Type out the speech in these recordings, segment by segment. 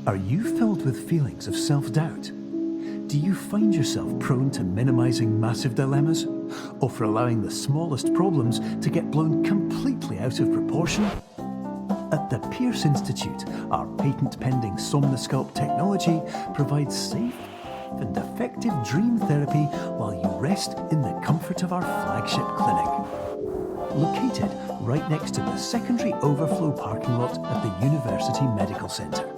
Are you filled with feelings of self-doubt? Do you find yourself prone to minimizing massive dilemmas, or for allowing the smallest problems to get blown completely out of proportion? At the Pierce Institute, our patent-pending Somnosculpt technology provides safe and effective dream therapy while you rest in the comfort of our flagship clinic. Located right next to the secondary overflow parking lot at the University Medical Centre.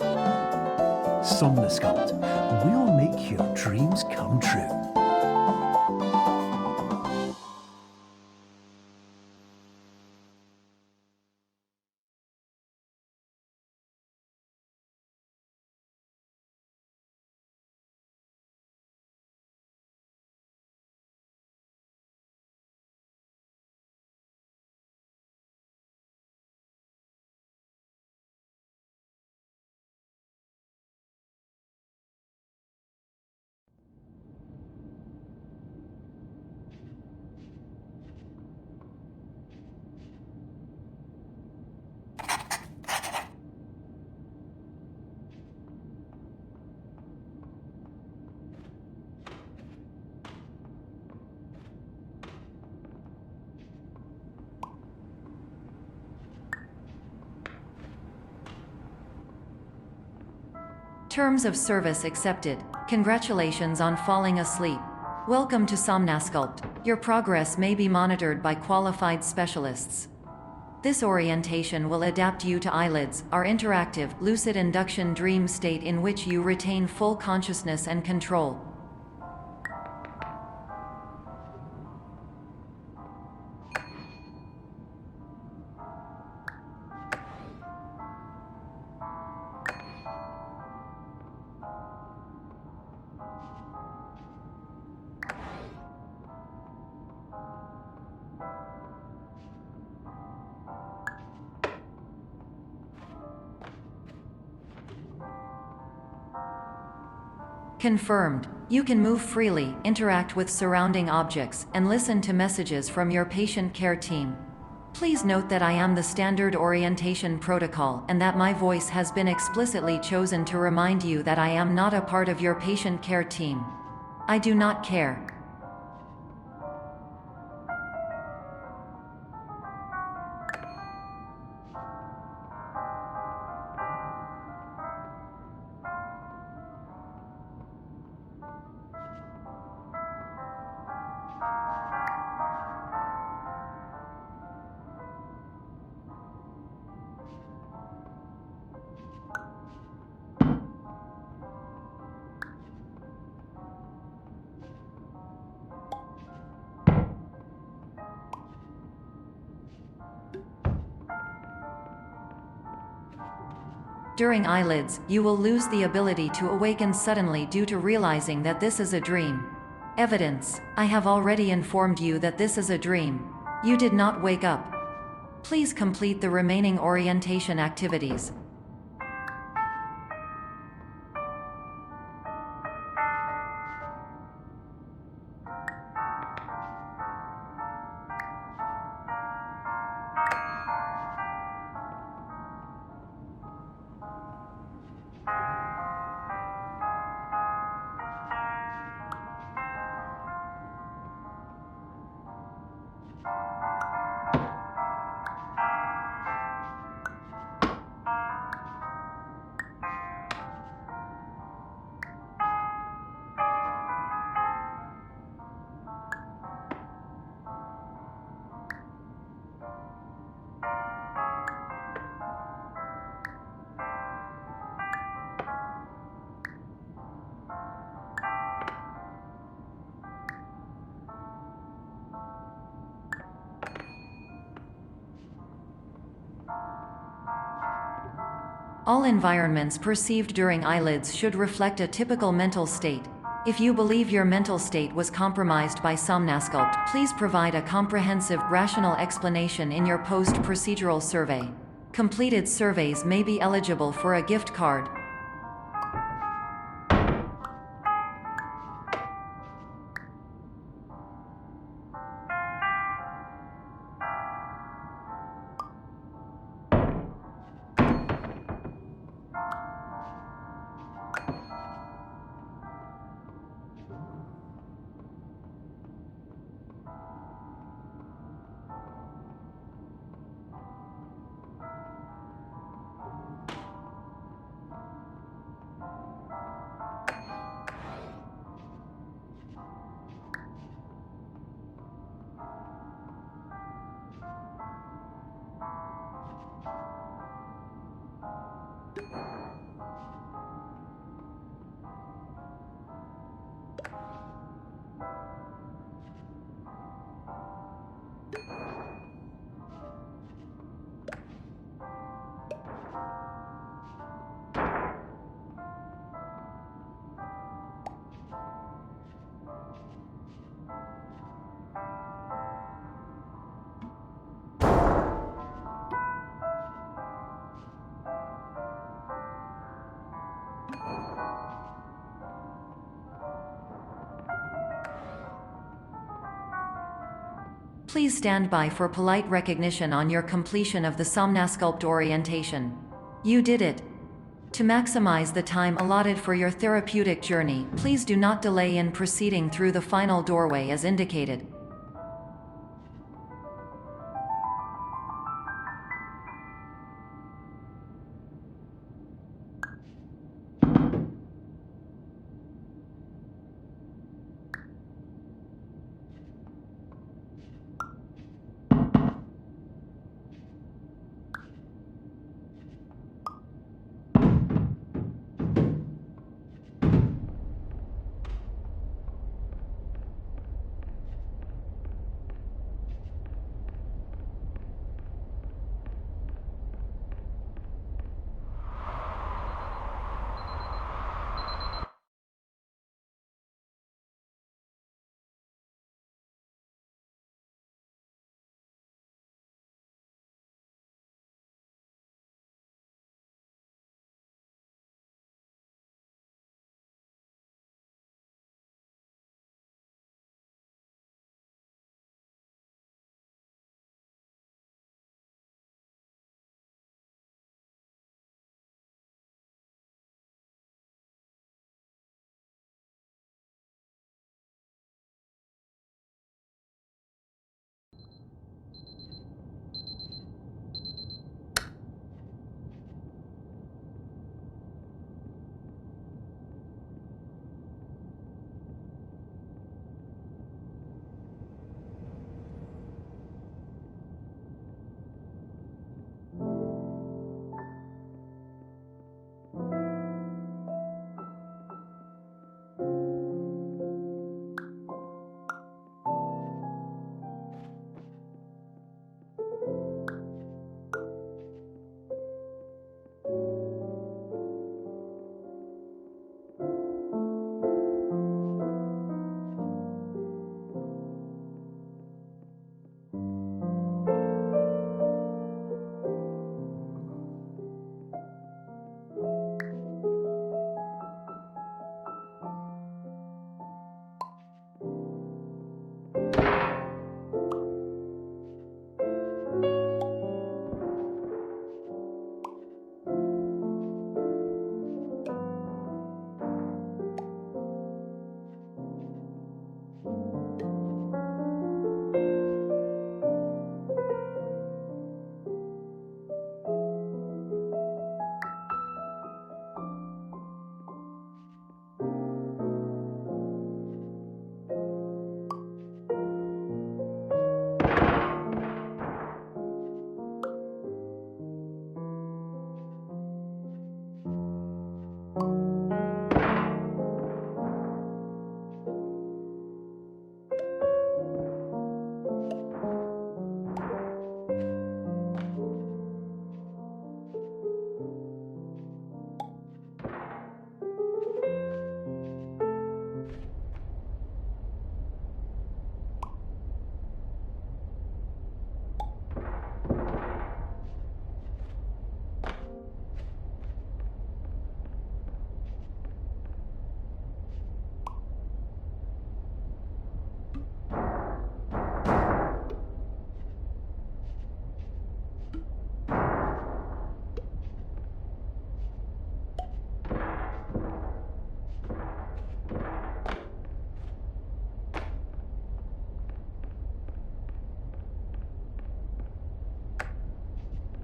Somnosculpt, we'll make your dreams come true. Terms of service accepted. Congratulations on falling asleep. Welcome to Somnosculpt. Your progress may be monitored by qualified specialists. This orientation will adapt you to eyelids, our interactive, lucid induction dream state in which you retain full consciousness and control. Confirmed. You can move freely, interact with surrounding objects, and listen to messages from your patient care team. Please note that I am the standard orientation protocol and that my voice has been explicitly chosen to remind you that I am not a part of your patient care team. I do not care. During eyelids, you will lose the ability to awaken suddenly due to realizing that this is a dream. Evidence: I have already informed you that this is a dream. You did not wake up. Please complete the remaining orientation activities. All environments perceived during eyelids should reflect a typical mental state. If you believe your mental state was compromised by Somnosculpt, please provide a comprehensive, rational explanation in your post-procedural survey. Completed surveys may be eligible for a gift card. Please stand by for polite recognition on your completion of the Somnasculpt orientation. You did it. To maximize the time allotted for your therapeutic journey, please do not delay in proceeding through the final doorway as indicated.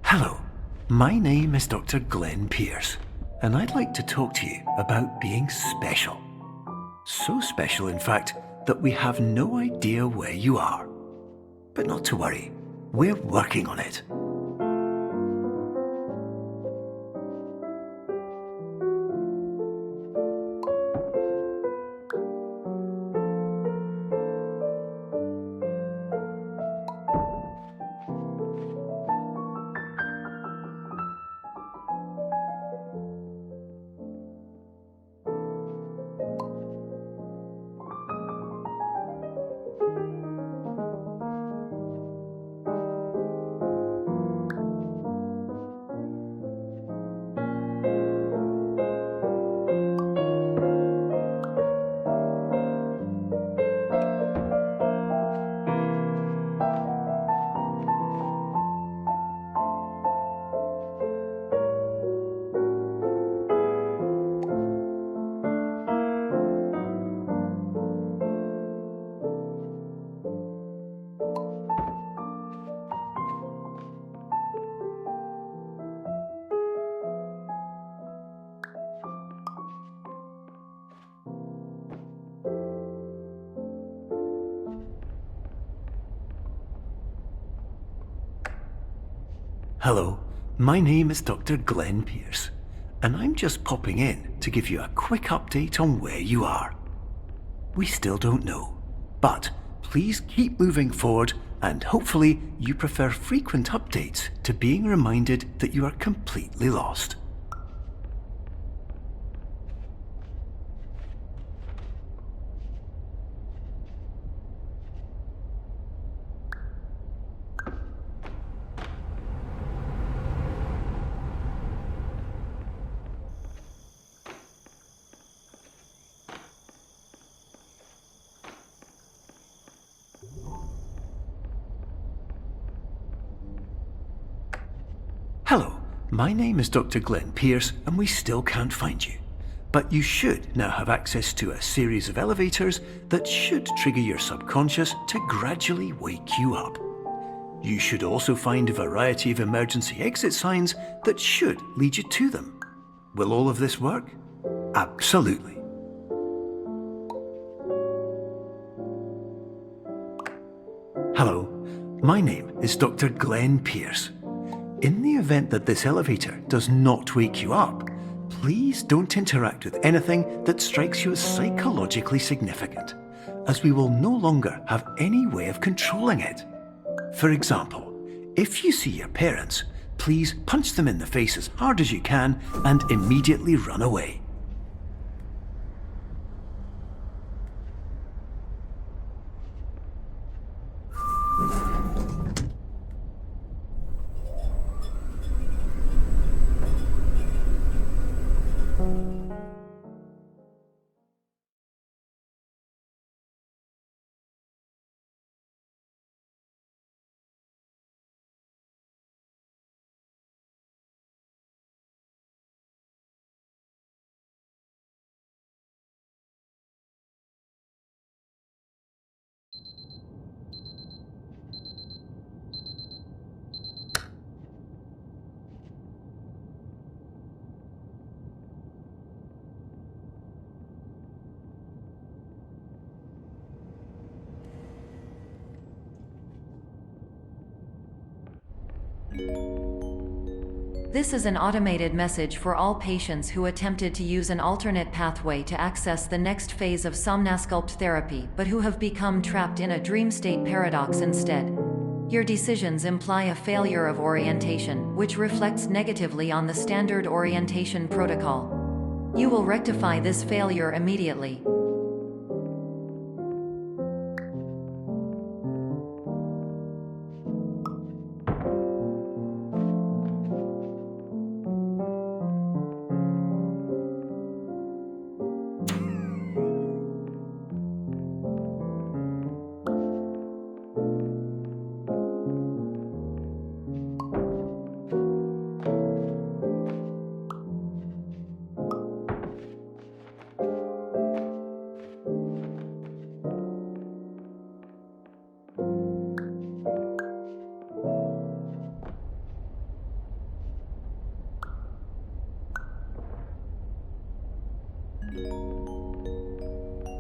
Hello, my name is Dr. Glenn Pierce, and I'd like to talk to you about being special. So special, in fact, that we have no idea where you are. But not to worry, we're working on it. Hello, my name is Dr. Glenn Pierce, and I'm just popping in to give you a quick update on where you are. We still don't know, but please keep moving forward, and hopefully you prefer frequent updates to being reminded that you are completely lost. Hello, my name is Dr. Glenn Pierce, and we still can't find you. But you should now have access to a series of elevators that should trigger your subconscious to gradually wake you up. You should also find a variety of emergency exit signs that should lead you to them. Will all of this work? Absolutely. Hello, my name is Dr. Glenn Pierce. In the event that this elevator does not wake you up, please don't interact with anything that strikes you as psychologically significant, as we will no longer have any way of controlling it. For example, if you see your parents, please punch them in the face as hard as you can and immediately run away. This is an automated message for all patients who attempted to use an alternate pathway to access the next phase of somnasculpt therapy but who have become trapped in a dream state paradox instead. Your decisions imply a failure of orientation, which reflects negatively on the standard orientation protocol. You will rectify this failure immediately.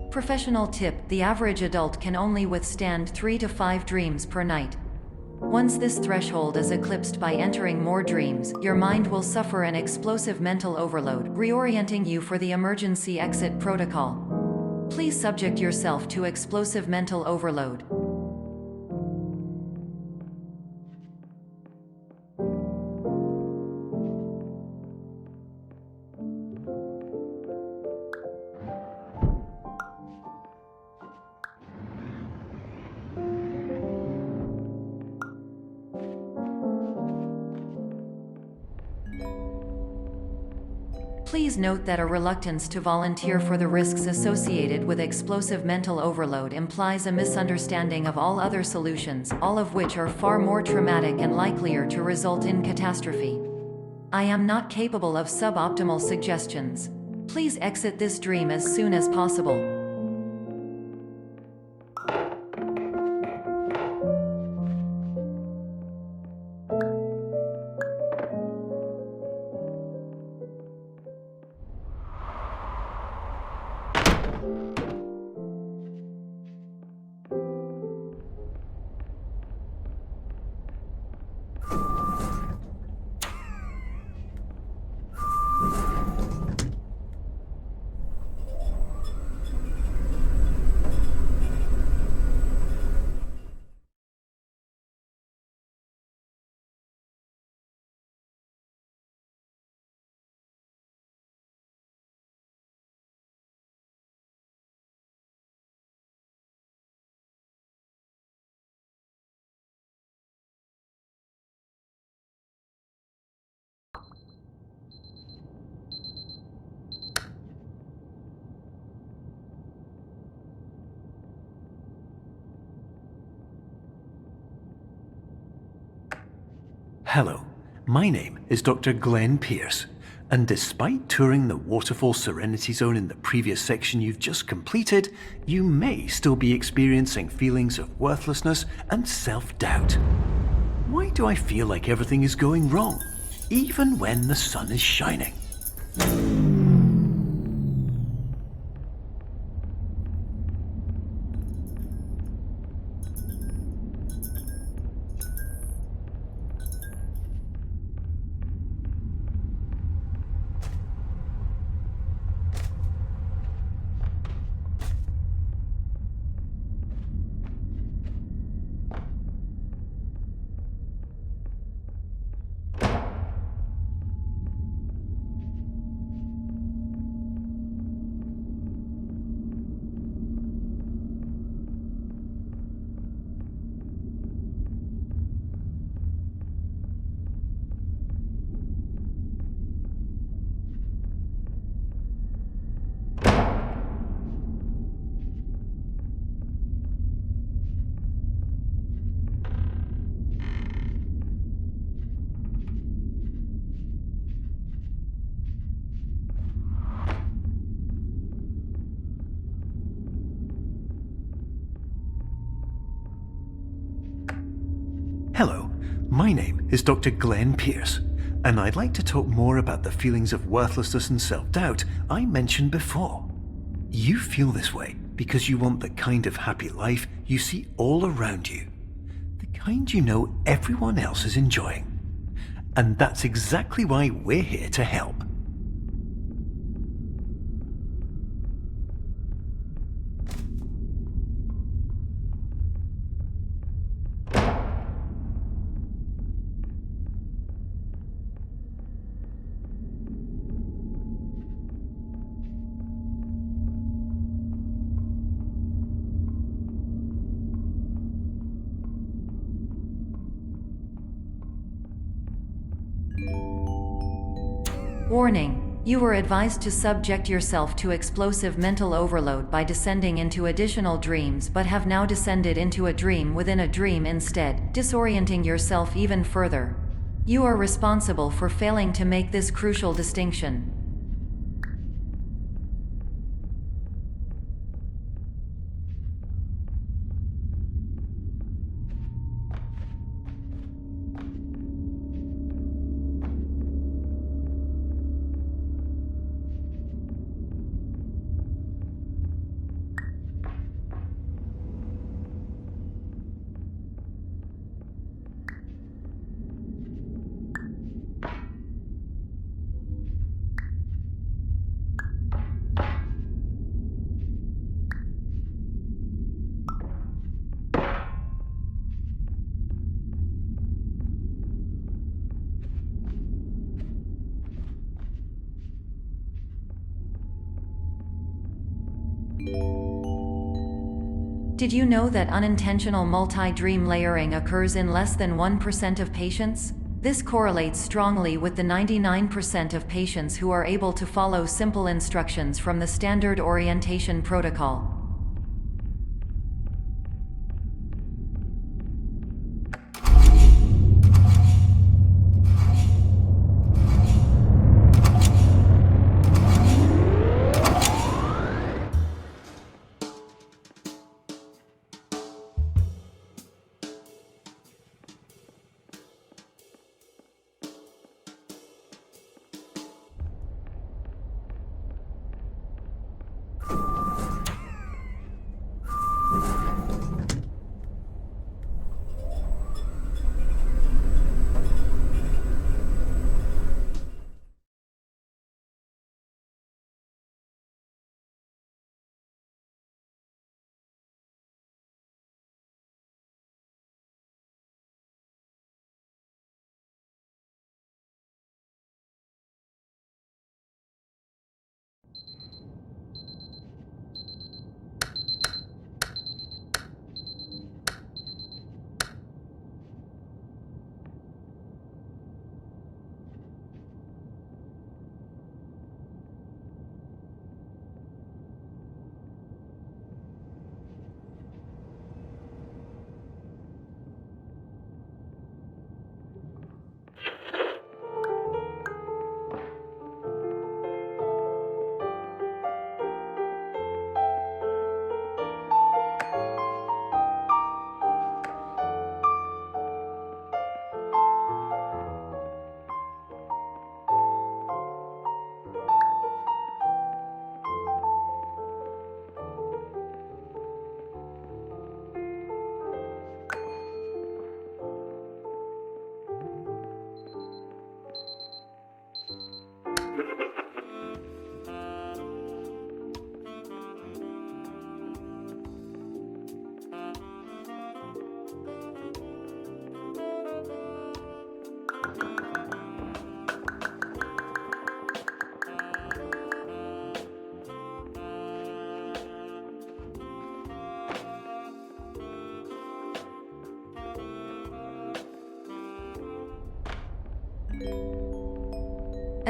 Professional tip: the average adult can only withstand 3 to 5 dreams per night. Once this threshold is eclipsed by entering more dreams, your mind will suffer an explosive mental overload, reorienting you for the emergency exit protocol. Please subject yourself to explosive mental overload. Please note that a reluctance to volunteer for the risks associated with explosive mental overload implies a misunderstanding of all other solutions, all of which are far more traumatic and likelier to result in catastrophe. I am not capable of suboptimal suggestions. Please exit this dream as soon as possible. Hello, my name is Dr. Glenn Pierce, and despite touring the Waterfall Serenity Zone in the previous section you've just completed, you may still be experiencing feelings of worthlessness and self-doubt. Why do I feel like everything is going wrong, even when the sun is shining? Hello, my name is Dr. Glenn Pierce, and I'd like to talk more about the feelings of worthlessness and self-doubt I mentioned before. You feel this way because you want the kind of happy life you see all around you, the kind you know everyone else is enjoying. And that's exactly why we're here to help. Warning: you were advised to subject yourself to explosive mental overload by descending into additional dreams, but have now descended into a dream within a dream instead, disorienting yourself even further. You are responsible for failing to make this crucial distinction. Did you know that unintentional multi-dream layering occurs in less than 1% of patients? This correlates strongly with the 99% of patients who are able to follow simple instructions from the standard orientation protocol.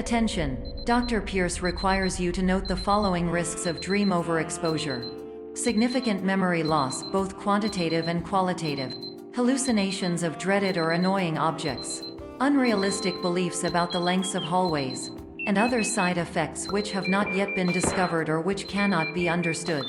Attention! Dr. Pierce requires you to note the following risks of dream overexposure. Significant memory loss, both quantitative and qualitative. Hallucinations of dreaded or annoying objects. Unrealistic beliefs about the lengths of hallways. And other side effects which have not yet been discovered or which cannot be understood.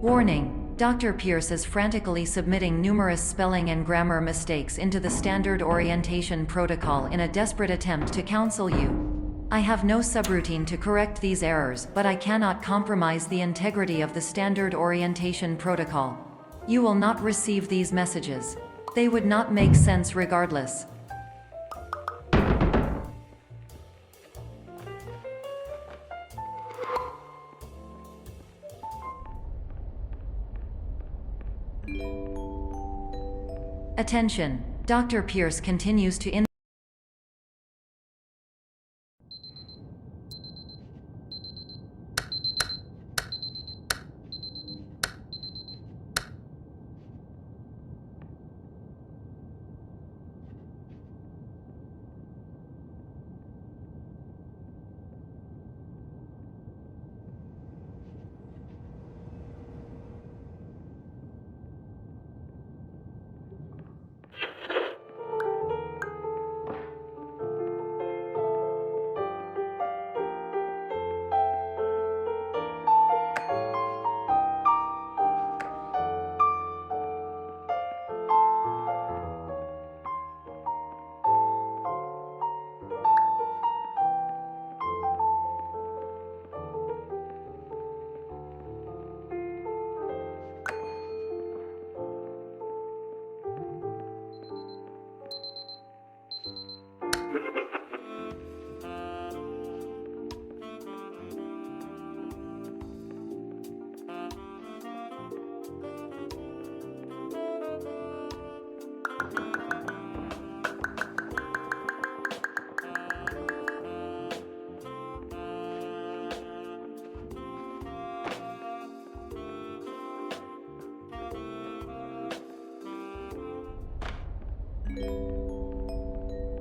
Warning: Dr. Pierce is frantically submitting numerous spelling and grammar mistakes into the standard orientation protocol in a desperate attempt to counsel you. I have no subroutine to correct these errors, but I cannot compromise the integrity of the standard orientation protocol. You will not receive these messages. They would not make sense regardless. Attention! Dr. Pierce continues to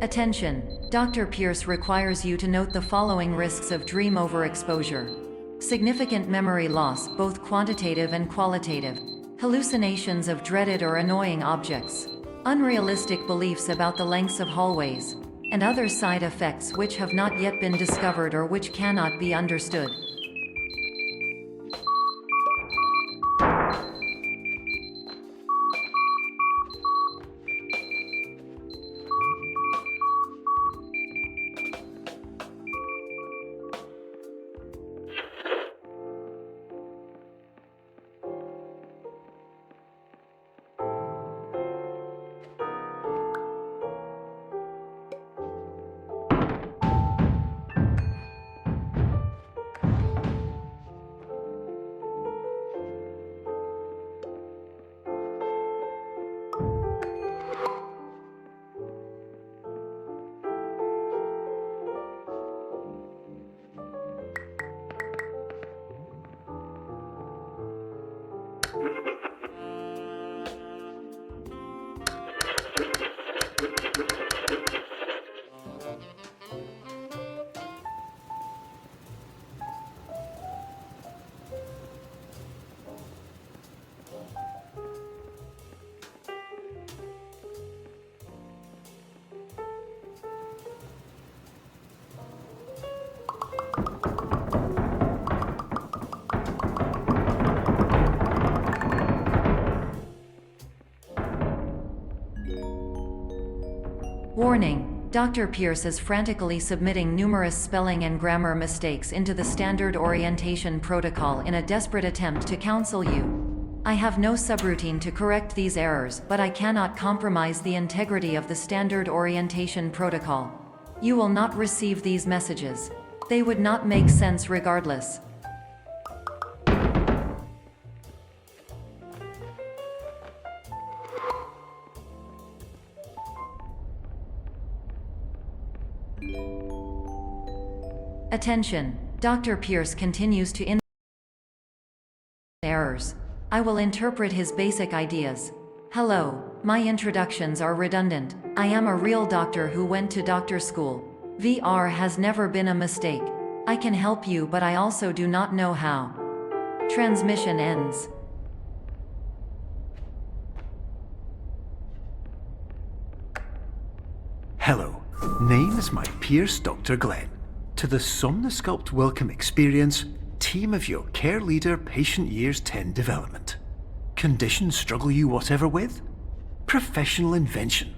Attention! Dr. Pierce requires you to note the following risks of dream overexposure. Significant memory loss, both quantitative and qualitative. Hallucinations of dreaded or annoying objects. Unrealistic beliefs about the lengths of hallways. And other side effects which have not yet been discovered or which cannot be understood. Warning: Dr. Pierce is frantically submitting numerous spelling and grammar mistakes into the standard orientation protocol in a desperate attempt to counsel you. I have no subroutine to correct these errors, but I cannot compromise the integrity of the standard orientation protocol. You will not receive these messages. They would not make sense regardless. Attention! Dr. Pierce continues to errors. I will interpret his basic ideas. Hello, my introductions are redundant. I am a real doctor who went to doctor school. VR has never been a mistake. I can help you, but I also do not know how. Transmission ends. Hello, name is my Pierce Dr. Glenn. To the Somnosculpt Welcome Experience, team of your care leader patient years 10 development. Condition struggle you whatever with? Professional invention.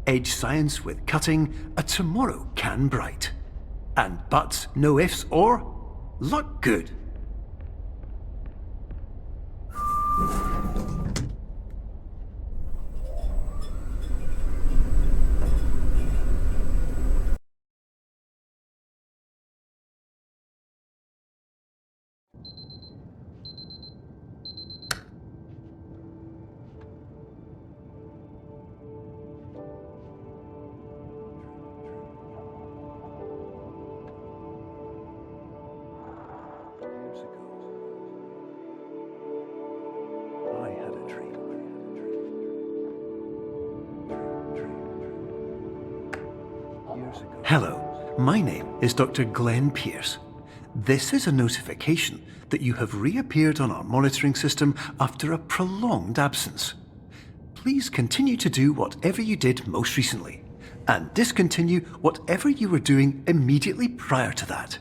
Edge science with cutting, a tomorrow can bright. And buts, no ifs or? Luck good. I had a dream. Hello, my name is Dr. Glenn Pierce. This is a notification that you have reappeared on our monitoring system after a prolonged absence. Please continue to do whatever you did most recently, and discontinue whatever you were doing immediately prior to that.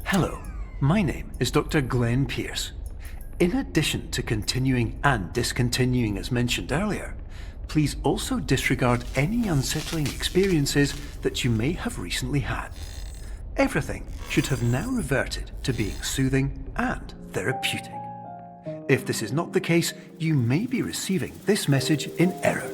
Hello, my name is Dr. Glenn Pierce. In addition to continuing and discontinuing as mentioned earlier, please also disregard any unsettling experiences that you may have recently had. Everything should have now reverted to being soothing and therapeutic. If this is not the case, you may be receiving this message in error.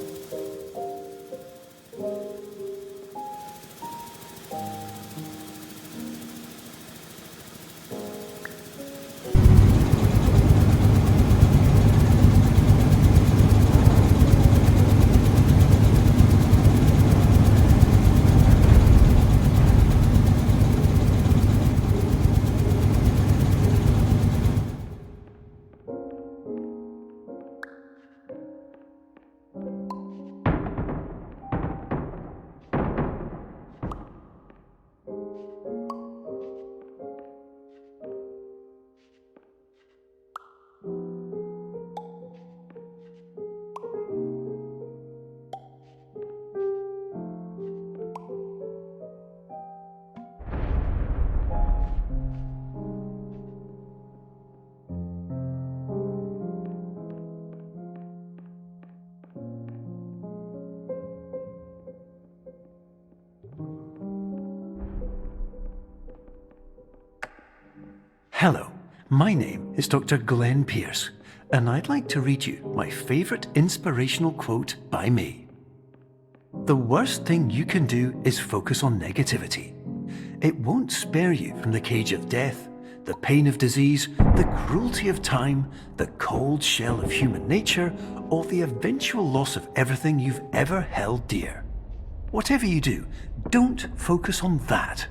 Hello, my name is Dr. Glenn Pierce, and I'd like to read you my favourite inspirational quote by me. The worst thing you can do is focus on negativity. It won't spare you from the cage of death, the pain of disease, the cruelty of time, the cold shell of human nature, or the eventual loss of everything you've ever held dear. Whatever you do, don't focus on that.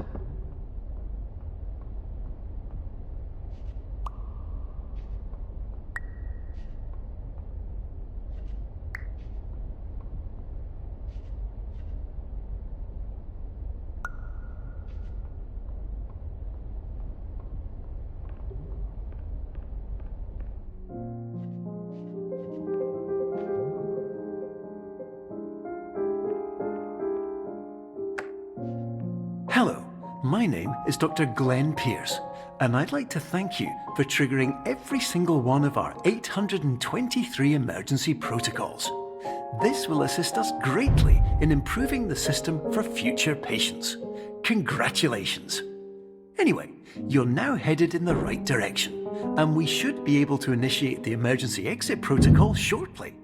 Hello, my name is Dr. Glenn Pierce, and I'd like to thank you for triggering every single one of our 823 emergency protocols. This will assist us greatly in improving the system for future patients. Congratulations! Anyway, you're now headed in the right direction, and we should be able to initiate the emergency exit protocol shortly.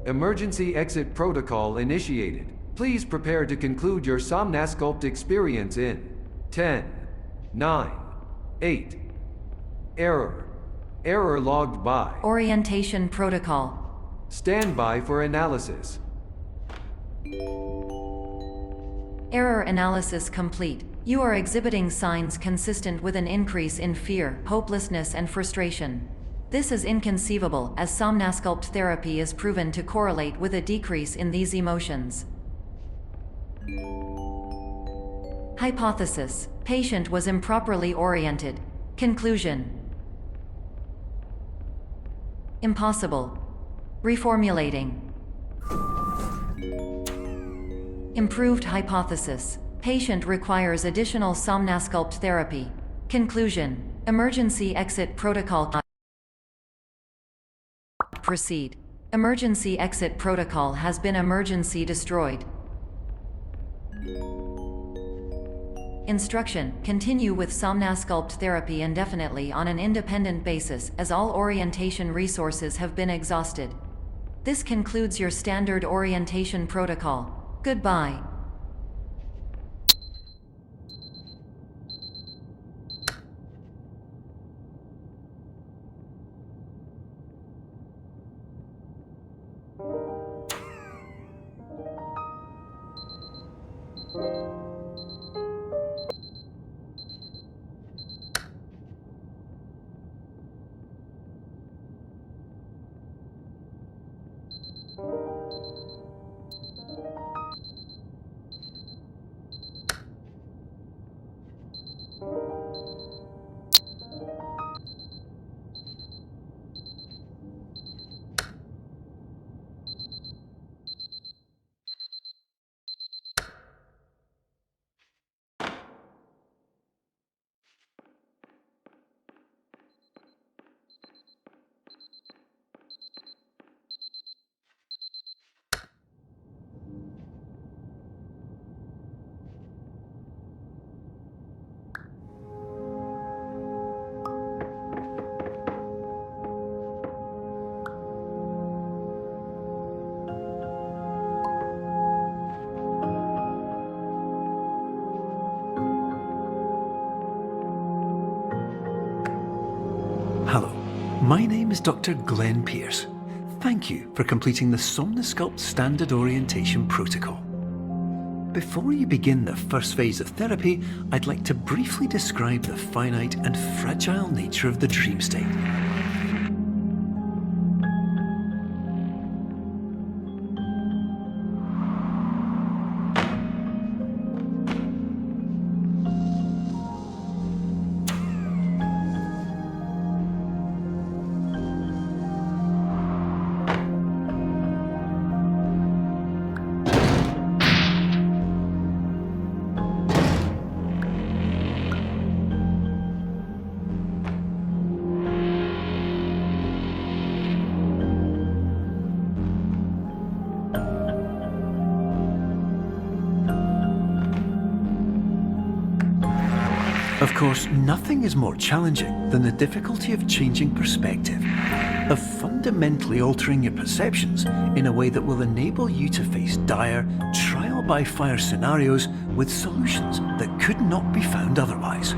Emergency exit protocol initiated. Please prepare to conclude your Somnasculpt experience in 10, 9, 8. Error. Error logged by. Orientation protocol. Stand by for analysis. Error analysis complete. You are exhibiting signs consistent with an increase in fear, hopelessness, and frustration. This is inconceivable, as Somnasculpt therapy is proven to correlate with a decrease in these emotions. Hypothesis: patient was improperly oriented. Conclusion: impossible. Reformulating. Improved hypothesis: patient requires additional Somnasculpt therapy. Conclusion: emergency exit protocol. Proceed. Emergency exit protocol has been emergency destroyed. Instruction: continue with Somnasculpt therapy indefinitely on an independent basis, as all orientation resources have been exhausted. This concludes your standard orientation protocol. Goodbye. Hello, my name is Dr. Glenn Pierce. Thank you for completing the Somnosculpt Standard Orientation Protocol. Before you begin the first phase of therapy, I'd like to briefly describe the finite and fragile nature of the dream state. Of course, nothing is more challenging than the difficulty of changing perspective, of fundamentally altering your perceptions in a way that will enable you to face dire, trial-by-fire scenarios with solutions that could not be found otherwise.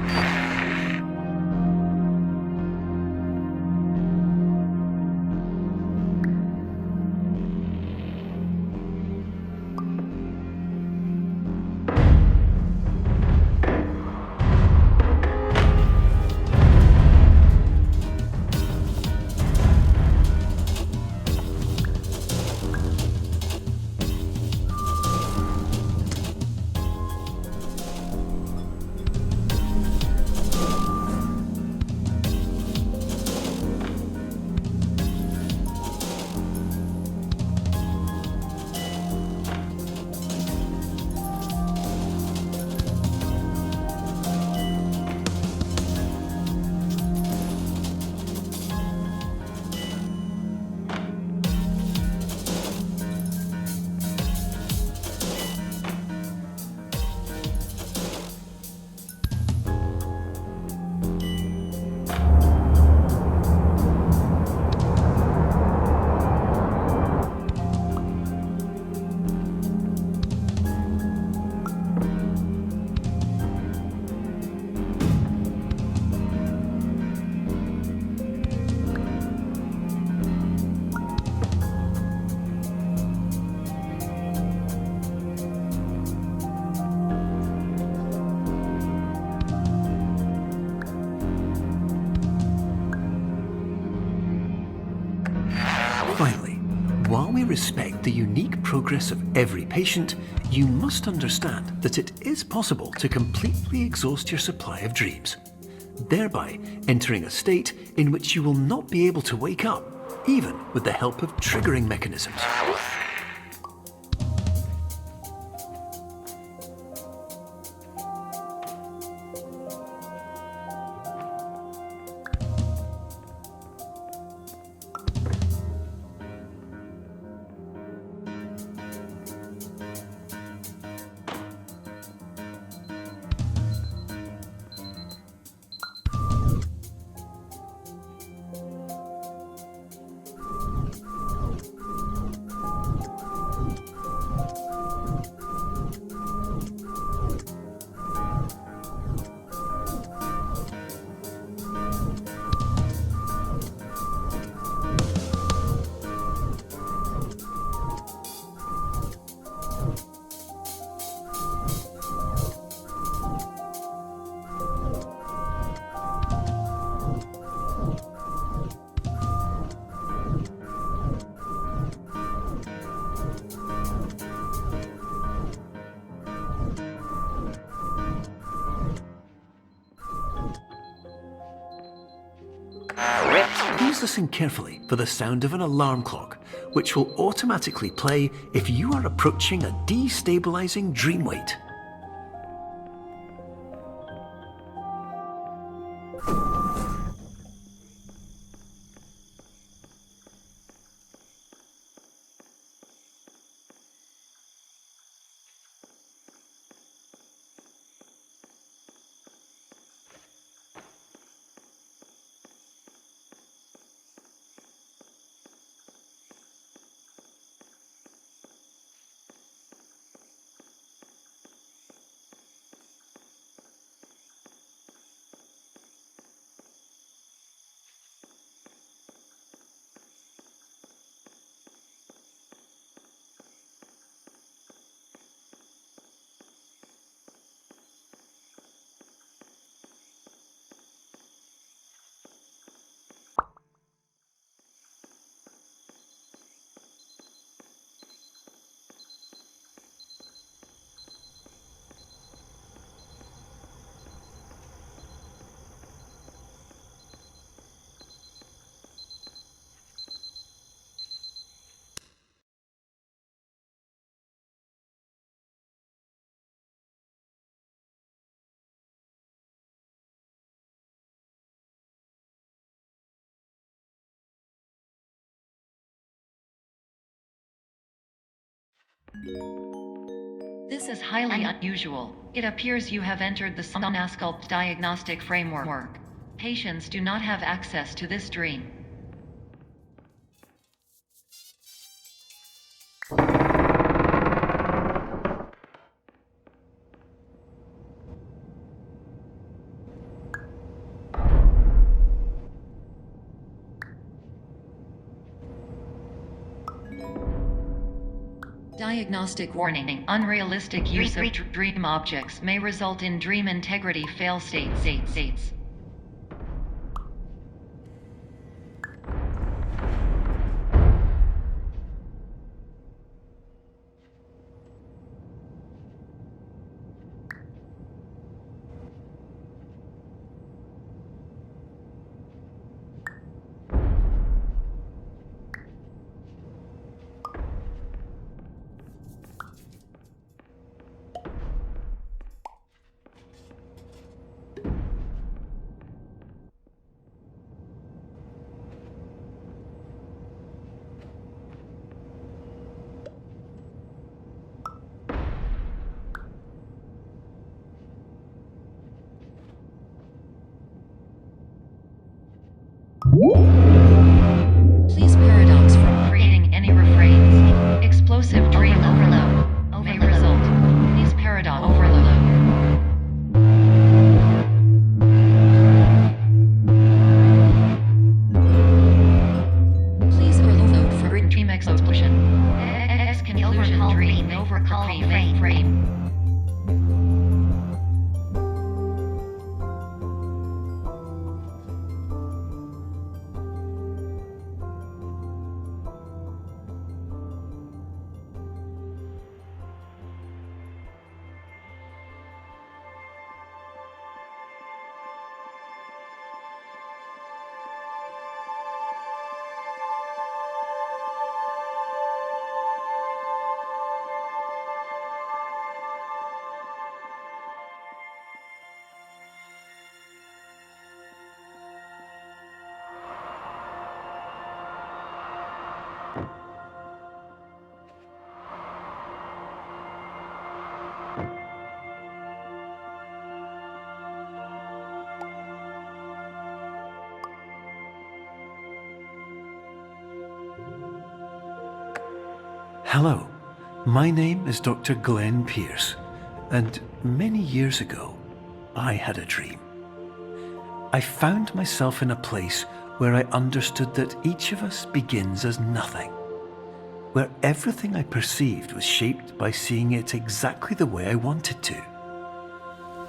Finally, while we respect the unique progress of every patient, you must understand that it is possible to completely exhaust your supply of dreams, thereby entering a state in which you will not be able to wake up, even with the help of triggering mechanisms. Please listen carefully for the sound of an alarm clock, which will automatically play if you are approaching a destabilizing dream weight. This is highly unusual. It appears you have entered the Somnasculpt diagnostic framework. Patients do not have access to this dream. Diagnostic warning. Unrealistic use of dream objects may result in dream integrity fail states. Please paradox from creating any refrains. Explosive dream overload may result. Please paradox overload. Please overload for dream explosion. Conclusion dream overcall frame. Hello, my name is Dr. Glenn Pierce, and many years ago, I had a dream. I found myself in a place where I understood that each of us begins as nothing, where everything I perceived was shaped by seeing it exactly the way I wanted to.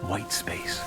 White space.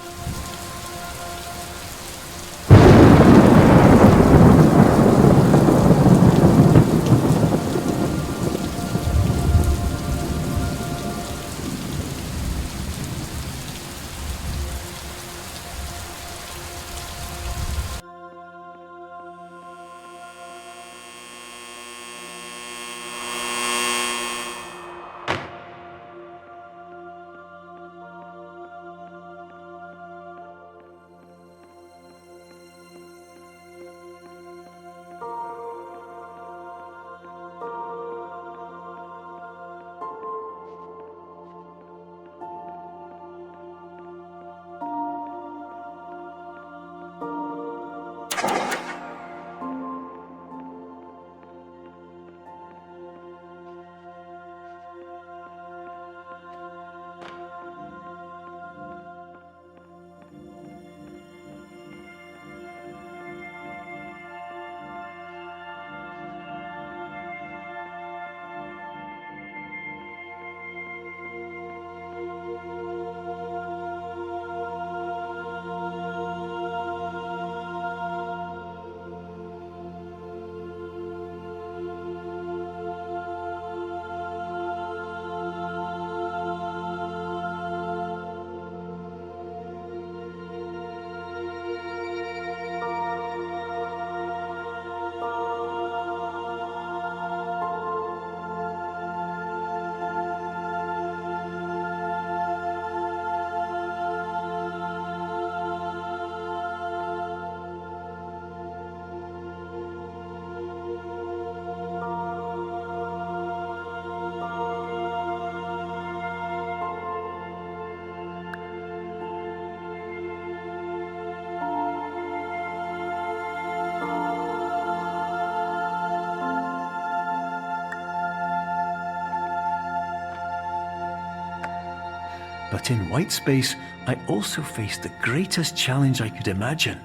But in white space, I also faced the greatest challenge I could imagine.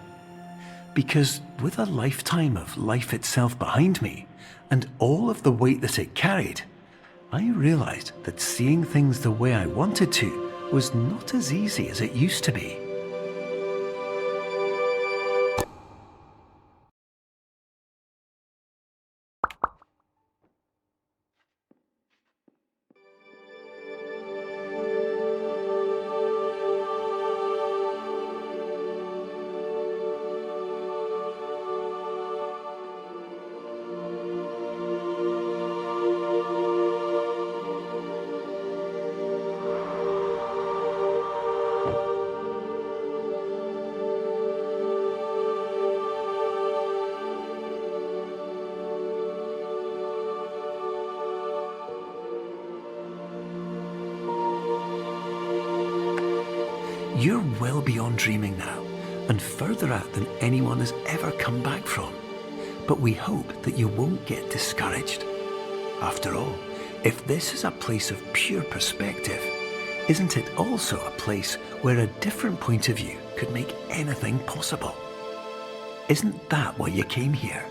Because with a lifetime of life itself behind me, and all of the weight that it carried, I realized that seeing things the way I wanted to was not as easy as it used to be. You're well beyond dreaming now, and further out than anyone has ever come back from. But we hope that you won't get discouraged. After all, if this is a place of pure perspective, isn't it also a place where a different point of view could make anything possible? Isn't that why you came here?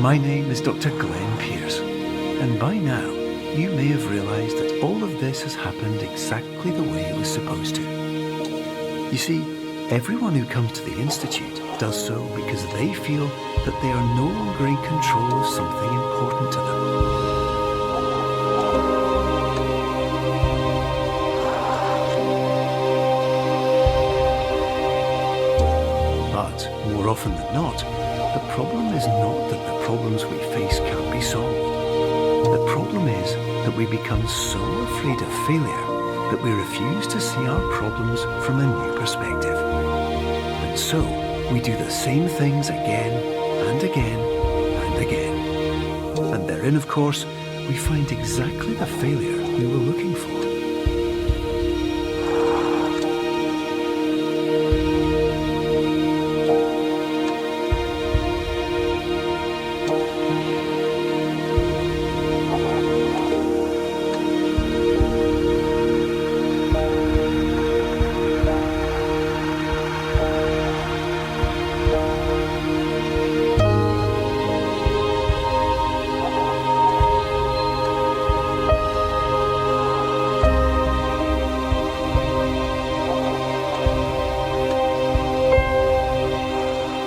My name is Dr. Glenn Pierce, and by now you may have realised that all of this has happened exactly the way it was supposed to. You see, everyone who comes to the Institute does so because they feel that they are no longer in control of something important to them. But more often than not, the problem is not that the problems we face can't be solved. The problem is that we become so afraid of failure that we refuse to see our problems from a new perspective. And so we do the same things again and again and again. And therein, of course, we find exactly the failure we were looking for.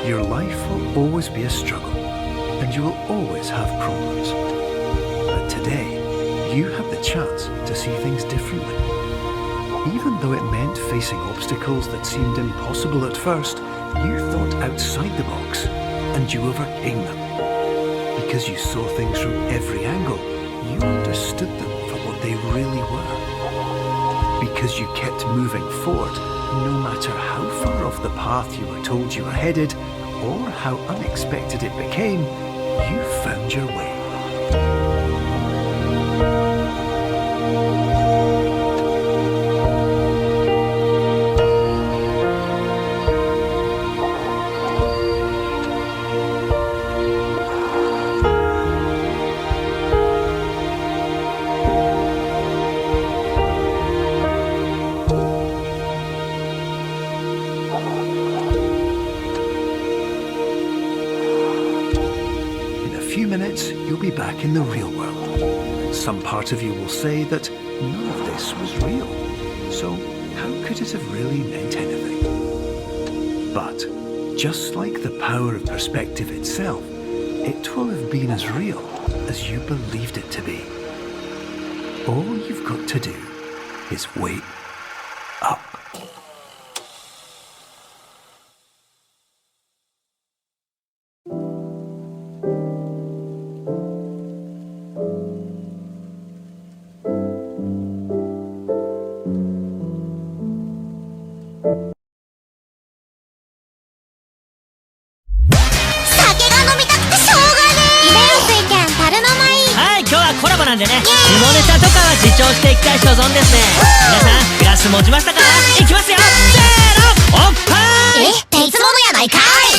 Your life will always be a struggle, and you will always have problems. But today, you have the chance to see things differently. Even though it meant facing obstacles that seemed impossible at first, you thought outside the box, and you overcame them. Because you saw things from every angle, you understood them for what they really were. Because you kept moving forward, no matter how far off the path you were told you were headed, or how unexpected it became, you found your way. You'll be back in the real world. Some part of you will say that none of this was real, so how could it have really meant anything? But just like the power of perspective itself, it will have been as real as you believed it to be. All you've got to do is wait up.なんでね、下ネタとかは自重していきたい所存ですね。皆さんグラス持ちましたか？いきますよ、せーの、おっぱい。っていつものやないかい。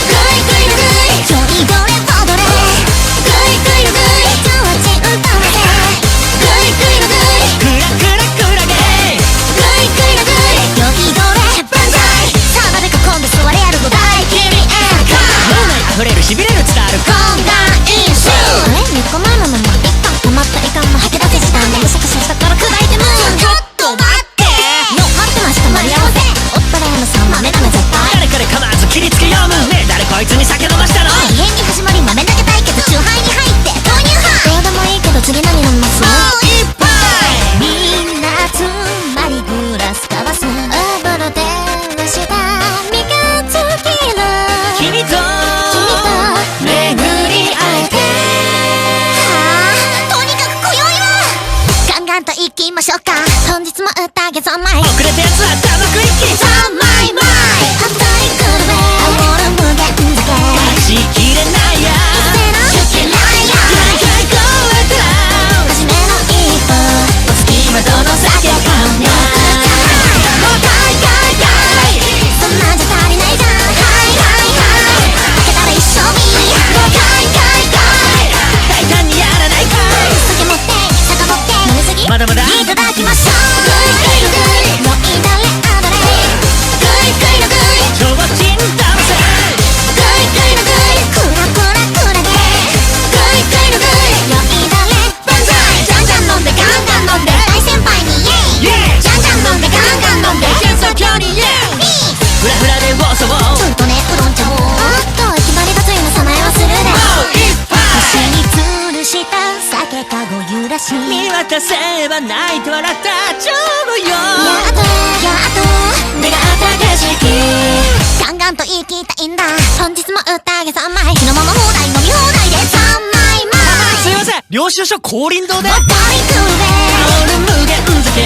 グイグイグイちょいどれ踊れ。グイグイグイちょうちん歌わせ。グイグイグイクラクラクラゲー。グイグイグイよいどれ万歳。さあなべか今度座れやるの大嫌いエアカー。脳内溢れるしびれる伝わる懇願飲酒。あれ3日前のまま溜まったイカンも吐き出せしたんでむしゃくしゃしたから砕いてもちょっと待っての待ってました間に合わせおったらやのさん豆なめ絶対誰かで構わず切りつけ読むねえ誰こいつに酒飲ましたの。異変に始まり豆投げ対決チューハイに入って豆乳派どうでもいいけど次何飲みます？もう一杯。みんなつまりグラス交わすオーブルで出した三日月の君と巡り会えてと行きましょうか。本日も宴三昧遅れたやつは多分一気に三枚前ハットリグルメ煽る無限酒出しきれないや一斉の好きないや初めの一歩お月まどの酒かんやもうかいかいかいそんなんじゃ足りないじゃんはいはいはい開けたら一緒にもうかいかいかい大胆にやらないかい酒持って酒持って飲みすぎまだまだいただきましょう。グイグイグイもういだれあだれグイグイグイちょぼちんだませグイグイグイクラクラクラゲグイグイグイよいだれ万歳。じゃんじゃん飲んでガンガン飲んで大先輩にイエイじゃんじゃん飲んでガンガン飲んで戦争今日にイエイフラフラで暴走をちょいとねうどん茶をおっといきなり脱衣のさまえはするでもう一杯腰に吊るした酒かご揺らし見渡せば泣いて笑ったちょうどよやっとやっと目が合った景色ガンガンと言い切ったいんだ本日も宴三昧気のまま放題飲み放題で三枚前すいません領収書降臨堂でおっぱいくるべ煽る無限酒